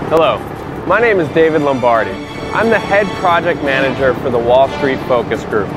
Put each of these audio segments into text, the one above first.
Hello, my name is David Lombardi. I'm the head project manager for the WallStreet Focus Group.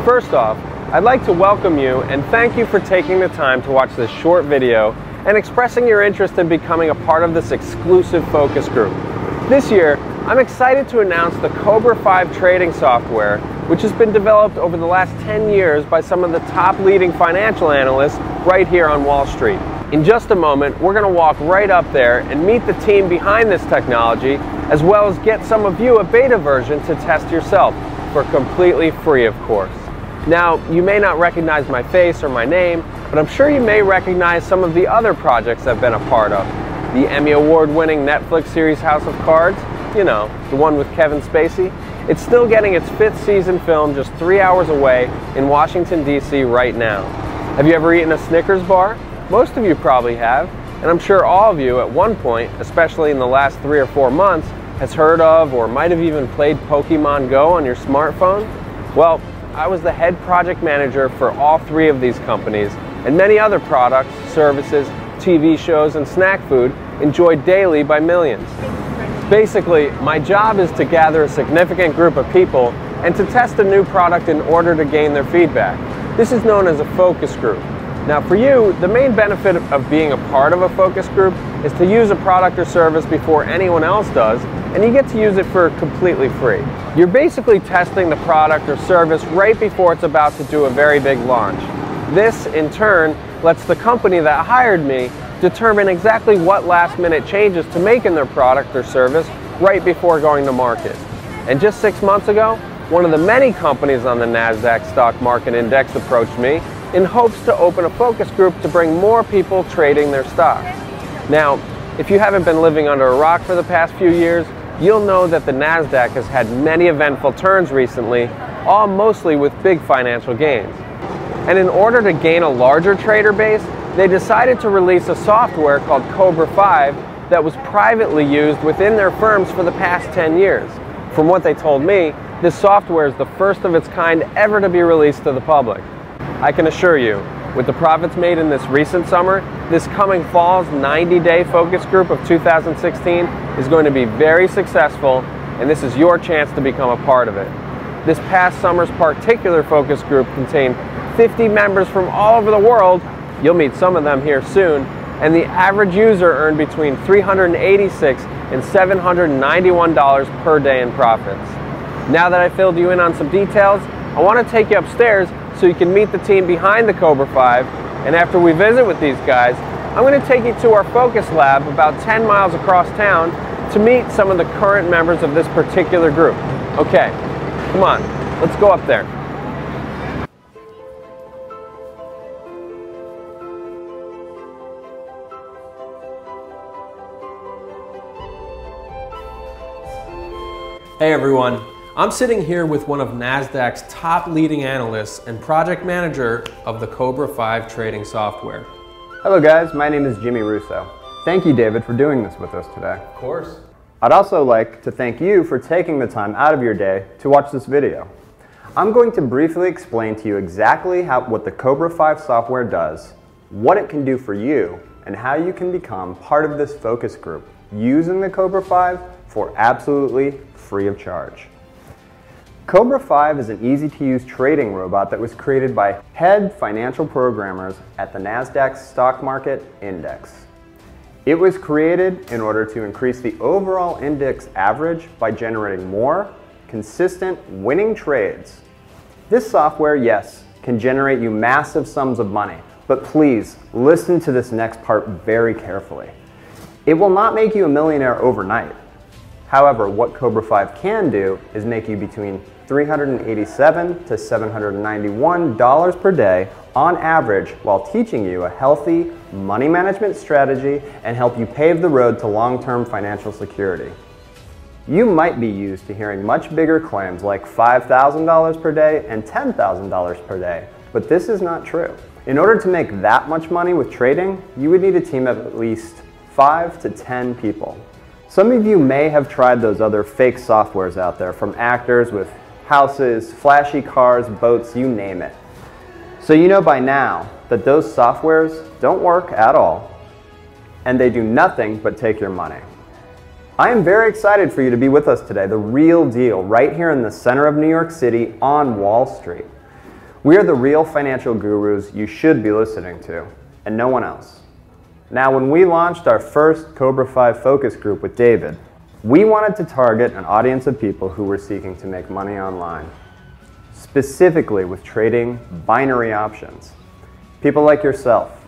First off, I'd like to welcome you and thank you for taking the time to watch this short video and expressing your interest in becoming a part of this exclusive focus group. This year, I'm excited to announce the Cobra 5 trading software, which has been developed over the last 10 years by some of the top leading financial analysts right here on Wall Street. In just a moment, we're going to walk right up there and meet the team behind this technology, as well as get some of you a beta version to test yourself, for completely free, of course. Now, you may not recognize my face or my name, but I'm sure you may recognize some of the other projects I've been a part of. The Emmy Award-winning Netflix series House of Cards, you know, the one with Kevin Spacey. It's still getting its 5th season filmed just 3 hours away in Washington, D.C. right now. Have you ever eaten a Snickers bar? Most of you probably have, and I'm sure all of you at one point, especially in the last 3 or 4 months, has heard of or might have even played Pokemon Go on your smartphone. Well, I was the head project manager for all 3 of these companies and many other products, services, TV shows, and snack food enjoyed daily by millions. Basically, my job is to gather a significant group of people and to test a new product in order to gain their feedback. This is known as a focus group. Now for you, the main benefit of being a part of a focus group is to use a product or service before anyone else does, and you get to use it for completely free. You're basically testing the product or service right before it's about to do a very big launch. This, in turn, lets the company that hired me determine exactly what last-minute changes to make in their product or service right before going to market. And just 6 months ago, one of the many companies on the NASDAQ Stock Market Index approached me in hopes to open a focus group to bring more people trading their stocks. Now, if you haven't been living under a rock for the past few years, you'll know that the NASDAQ has had many eventful turns recently, all mostly with big financial gains. And in order to gain a larger trader base, they decided to release a software called Cobra 5 that was privately used within their firms for the past 10 years. From what they told me, this software is the first of its kind ever to be released to the public. I can assure you, with the profits made in this recent summer, this coming fall's 90-day focus group of 2016 is going to be very successful, and this is your chance to become a part of it. This past summer's particular focus group contained 50 members from all over the world. You'll meet some of them here soon, and the average user earned between $386 and $791 per day in profits. Now that I filled you in on some details, I want to take you upstairs so you can meet the team behind the Cobra 5, and after we visit with these guys, I'm going to take you to our focus lab about 10 miles across town to meet some of the current members of this particular group. Okay, come on, let's go up there. Hey everyone, I'm sitting here with one of NASDAQ's top leading analysts and project manager of the Cobra 5 trading software. Hello guys, my name is Jimmy Russo. Thank you, David, for doing this with us today. Of course. I'd also like to thank you for taking the time out of your day to watch this video. I'm going to briefly explain to you exactly what the Cobra 5 software does, what it can do for you, and how you can become part of this focus group using the Cobra 5 for absolutely free of charge. Cobra 5 is an easy-to-use trading robot that was created by head financial programmers at the NASDAQ Stock Market Index. It was created in order to increase the overall index average by generating more consistent winning trades. This software, yes, can generate you massive sums of money, but please listen to this next part very carefully. It will not make you a millionaire overnight. However, what Cobra 5 can do is make you between $387 to $791 per day on average, while teaching you a healthy money management strategy and help you pave the road to long-term financial security. You might be used to hearing much bigger claims like $5,000 per day and $10,000 per day, but this is not true. In order to make that much money with trading, you would need a team of at least 5 to 10 people. Some of you may have tried those other fake softwares out there from actors with houses, flashy cars, boats, you name it. So you know by now that those softwares don't work at all, and they do nothing but take your money. I am very excited for you to be with us today, the real deal, right here in the center of New York City on Wall Street. We are the real financial gurus you should be listening to, and no one else. Now, when we launched our first Cobra 5 focus group with David, we wanted to target an audience of people who were seeking to make money online, specifically with trading binary options. People like yourself.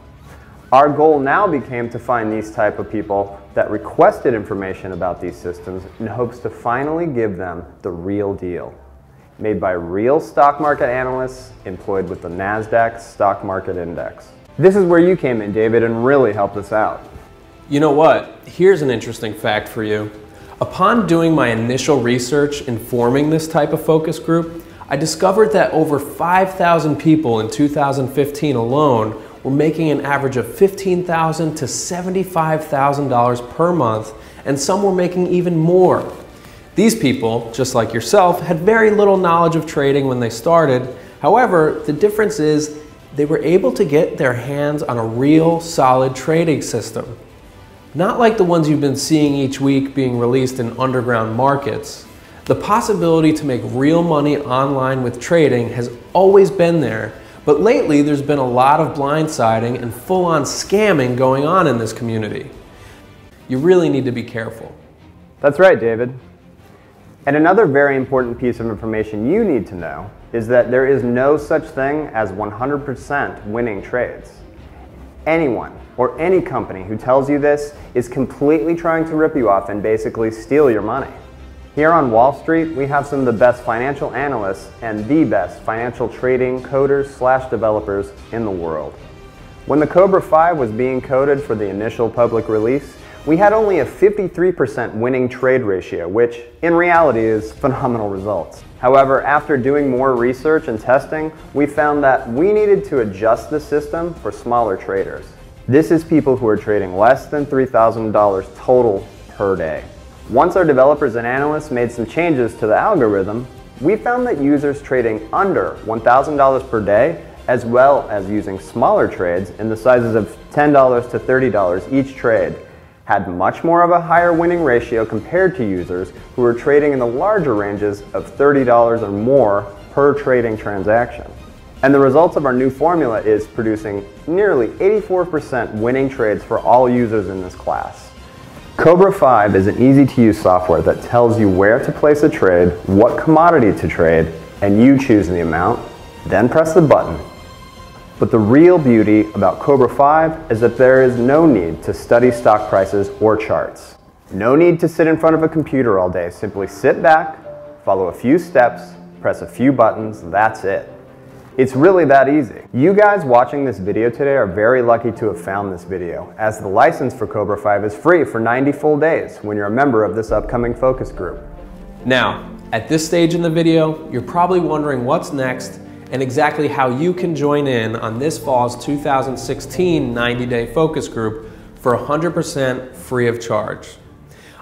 Our goal now became to find these type of people that requested information about these systems in hopes to finally give them the real deal, made by real stock market analysts employed with the NASDAQ stock market index. This is where you came in, David, and really helped us out. You know what? Here's an interesting fact for you. Upon doing my initial research in forming this type of focus group, I discovered that over 5,000 people in 2015 alone were making an average of $15,000 to $75,000 per month, and some were making even more. These people, just like yourself, had very little knowledge of trading when they started. However, the difference is they were able to get their hands on a real solid trading system. Not like the ones you've been seeing each week being released in underground markets. The possibility to make real money online with trading has always been there, but lately there's been a lot of blindsiding and full-on scamming going on in this community. You really need to be careful. That's right, David. And another very important piece of information you need to know is that there is no such thing as 100% winning trades. Anyone or any company who tells you this is completely trying to rip you off and basically steal your money. Here on Wall Street, we have some of the best financial analysts and the best financial trading coders/developers in the world. When the Cobra 5 was being coded for the initial public release, we had only a 53% winning trade ratio, which in reality is phenomenal results. However, after doing more research and testing, we found that we needed to adjust the system for smaller traders. This is people who are trading less than $3,000 total per day. Once our developers and analysts made some changes to the algorithm, we found that users trading under $1,000 per day, as well as using smaller trades in the sizes of $10 to $30 each trade, had much more of a higher winning ratio compared to users who were trading in the larger ranges of $30 or more per trading transaction. And the results of our new formula is producing nearly 84% winning trades for all users in this class. Cobra 5 is an easy-to-use software that tells you where to place a trade, what commodity to trade, and you choose the amount, then press the button. But the real beauty about Cobra 5 is that there is no need to study stock prices or charts. No need to sit in front of a computer all day. Simply sit back, follow a few steps, press a few buttons, that's it. It's really that easy. You guys watching this video today are very lucky to have found this video, as the license for Cobra 5 is free for 90 full days when you're a member of this upcoming focus group. Now, at this stage in the video, you're probably wondering what's next and exactly how you can join in on this fall's 2016 90-day focus group for 100% free of charge.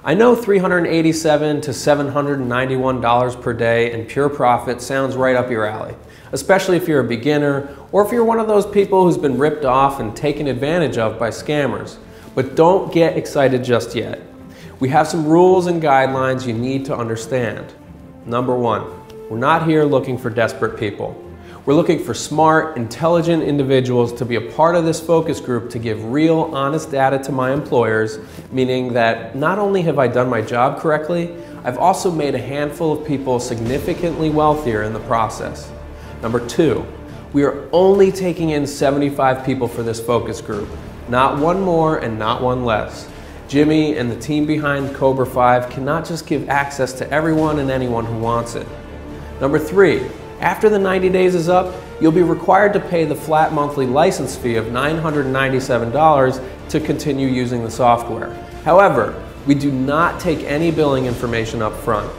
I know $387 to $791 per day in pure profit sounds right up your alley, especially if you're a beginner or if you're one of those people who's been ripped off and taken advantage of by scammers. But don't get excited just yet. We have some rules and guidelines you need to understand. Number one, we're not here looking for desperate people. We're looking for smart, intelligent individuals to be a part of this focus group to give real, honest data to my employers, meaning that not only have I done my job correctly, I've also made a handful of people significantly wealthier in the process. Number two, we are only taking in 75 people for this focus group, not one more and not one less. Jimmy and the team behind Cobra 5 cannot just give access to everyone and anyone who wants it. Number three, after the 90 days is up, you'll be required to pay the flat monthly license fee of $997 to continue using the software. However, we do not take any billing information up front.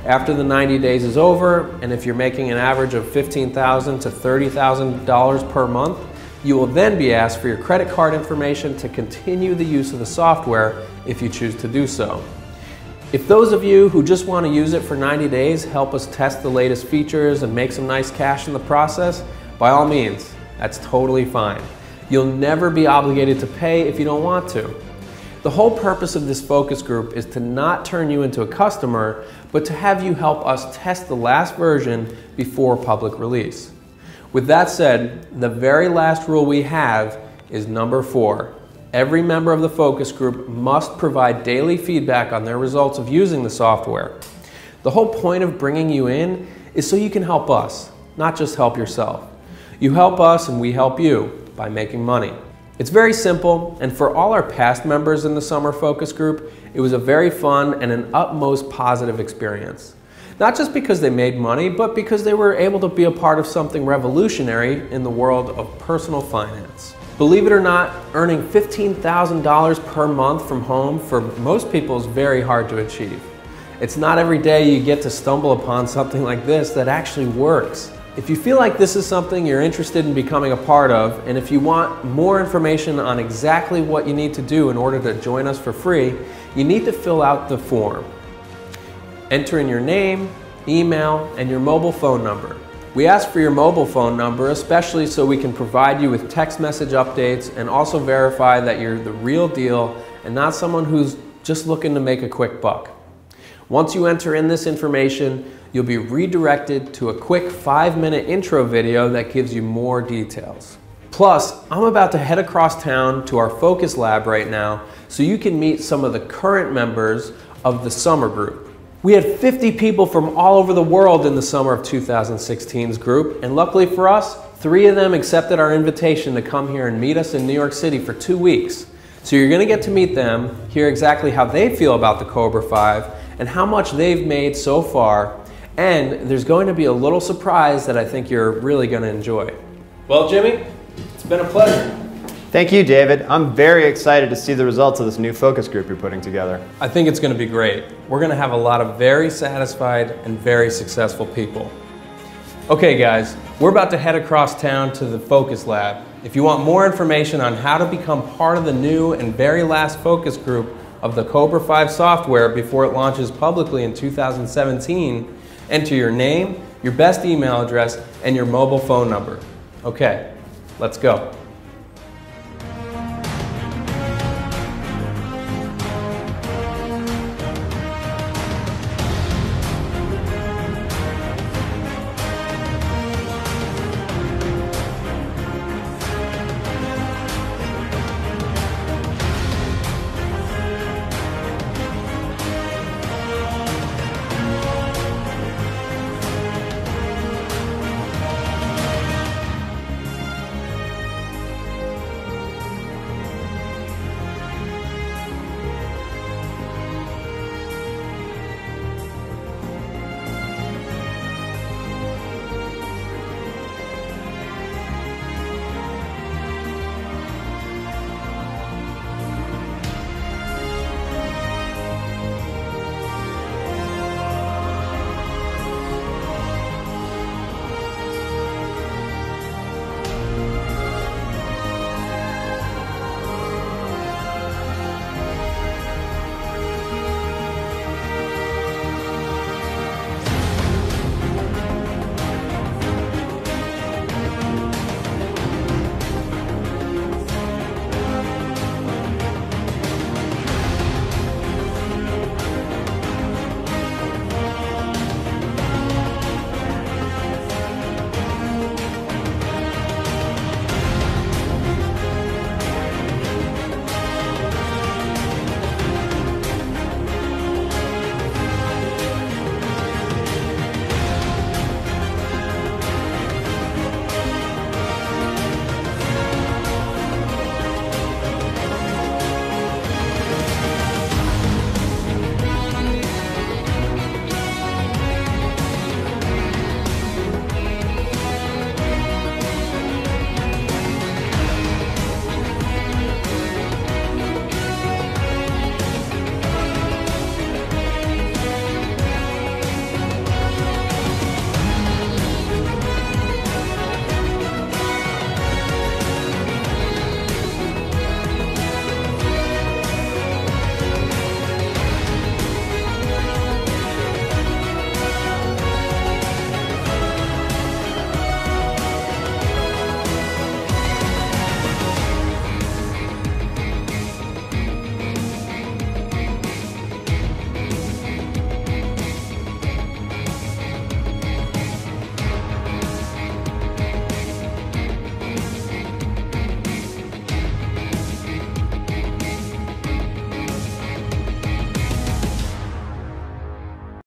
After the 90 days is over, and if you're making an average of $15,000 to $30,000 per month, you will then be asked for your credit card information to continue the use of the software if you choose to do so. If those of you who just want to use it for 90 days help us test the latest features and make some nice cash in the process, by all means, that's totally fine. You'll never be obligated to pay if you don't want to. The whole purpose of this focus group is to not turn you into a customer, but to have you help us test the last version before public release. With that said, the very last rule we have is number 4. Every member of the focus group must provide daily feedback on their results of using the software. The whole point of bringing you in is so you can help us, not just help yourself. You help us and we help you by making money. It's very simple, and for all our past members in the summer focus group, it was a very fun and an utmost positive experience. Not just because they made money, but because they were able to be a part of something revolutionary in the world of personal finance. Believe it or not, earning $15,000 per month from home for most people is very hard to achieve. It's not every day you get to stumble upon something like this that actually works. If you feel like this is something you're interested in becoming a part of, and if you want more information on exactly what you need to do in order to join us for free, you need to fill out the form. Enter in your name, email, and your mobile phone number. We ask for your mobile phone number especially so we can provide you with text message updates and also verify that you're the real deal and not someone who's just looking to make a quick buck. Once you enter in this information, you'll be redirected to a quick 5-minute intro video that gives you more details. Plus, I'm about to head across town to our focus lab right now so you can meet some of the current members of the summer group. We had 50 people from all over the world in the summer of 2016's group, and luckily for us, 3 of them accepted our invitation to come here and meet us in New York City for 2 weeks. So you're going to get to meet them, hear exactly how they feel about the Cobra 5, and how much they've made so far, and there's going to be a little surprise that I think you're really going to enjoy. Well, Jimmy, it's been a pleasure. Thank you, David. I'm very excited to see the results of this new focus group you're putting together. I think it's going to be great. We're going to have a lot of very satisfied and very successful people. Okay guys, we're about to head across town to the Focus Lab. If you want more information on how to become part of the new and very last focus group of the Cobra 5 software before it launches publicly in 2017, enter your name, your best email address, and your mobile phone number. Okay, let's go.